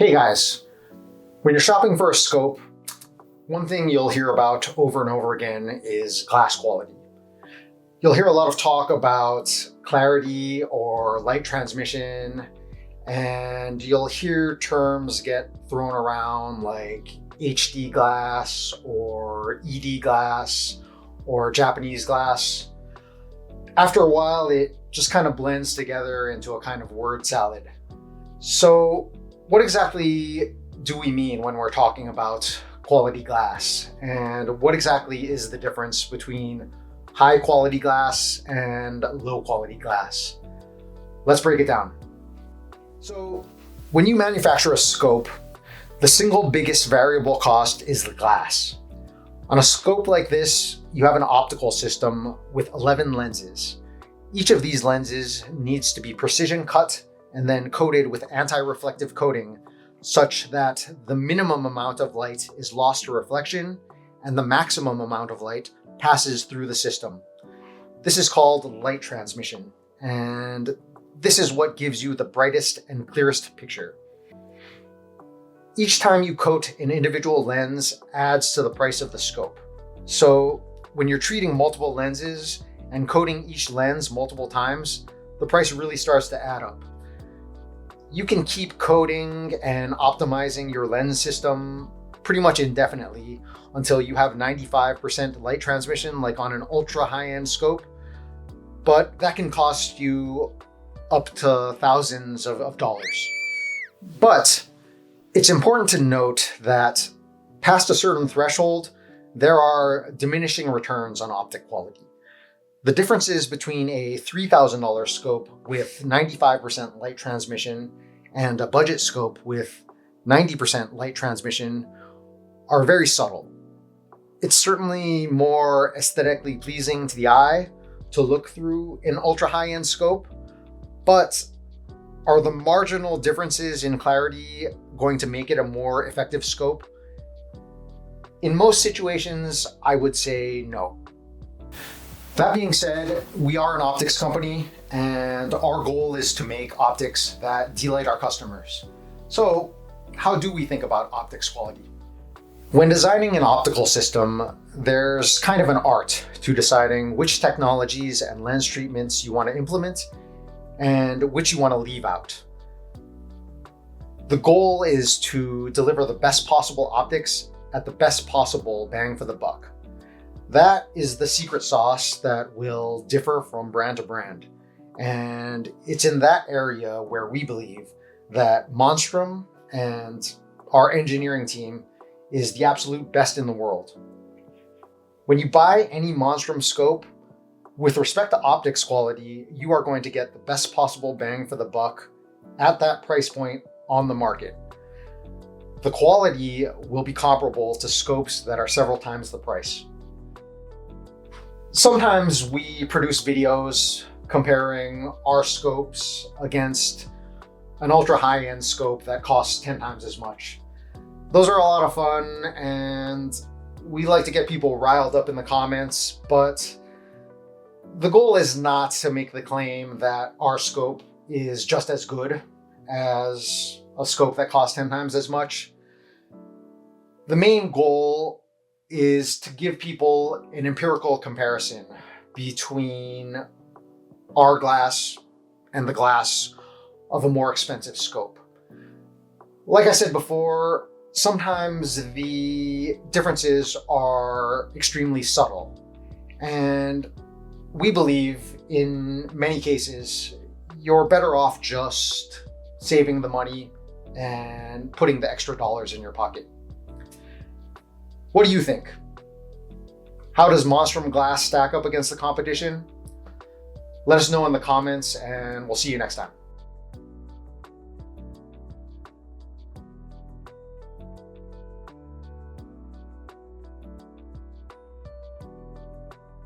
Hey guys, when you're shopping for a scope, one thing you'll hear about over and over again is glass quality. You'll hear a lot of talk about clarity or light transmission, and you'll hear terms get thrown around like HD glass or ED glass or Japanese glass. After a while, it just kind of blends together into a kind of word salad. So what exactly do we mean when we're talking about quality glass? And what exactly is the difference between high quality glass and low quality glass? Let's break it down. So when you manufacture a scope, the single biggest variable cost is the glass. On a scope like this, you have an optical system with 11 lenses. Each of these lenses needs to be precision cut and then coated with anti-reflective coating such that the minimum amount of light is lost to reflection and the maximum amount of light passes through the system. This is called light transmission, and this is what gives you the brightest and clearest picture. Each time you coat an individual lens adds to the price of the scope. So when you're treating multiple lenses and coating each lens multiple times, the price really starts to add up. You can keep coating and optimizing your lens system pretty much indefinitely until you have 95% light transmission, like on an ultra high-end scope, but that can cost you up to thousands of dollars. But it's important to note that past a certain threshold, there are diminishing returns on optic quality. The differences between a $3,000 scope with 95% light transmission and a budget scope with 90% light transmission are very subtle. It's certainly more aesthetically pleasing to the eye to look through an ultra high-end scope, but are the marginal differences in clarity going to make it a more effective scope? In most situations, I would say no. That being said, we are an optics company, and our goal is to make optics that delight our customers. So, how do we think about optics quality? When designing an optical system, there's kind of an art to deciding which technologies and lens treatments you want to implement and which you want to leave out. The goal is to deliver the best possible optics at the best possible bang for the buck. That is the secret sauce that will differ from brand to brand. And it's in that area where we believe that Monstrum and our engineering team is the absolute best in the world. When you buy any Monstrum scope, with respect to optics quality, you are going to get the best possible bang for the buck at that price point on the market. The quality will be comparable to scopes that are several times the price. Sometimes we produce videos comparing our scopes against an ultra high-end scope that costs 10 times as much. Those are a lot of fun, and we like to get people riled up in the comments, but the goal is not to make the claim that our scope is just as good as a scope that costs 10 times as much. The main goal is to give people an empirical comparison between our glass and the glass of a more expensive scope. Like I said before, sometimes the differences are extremely subtle, and we believe in many cases you're better off just saving the money and putting the extra dollars in your pocket. What do you think? How does Monstrum glass stack up against the competition? Let us know in the comments, and we'll see you next time.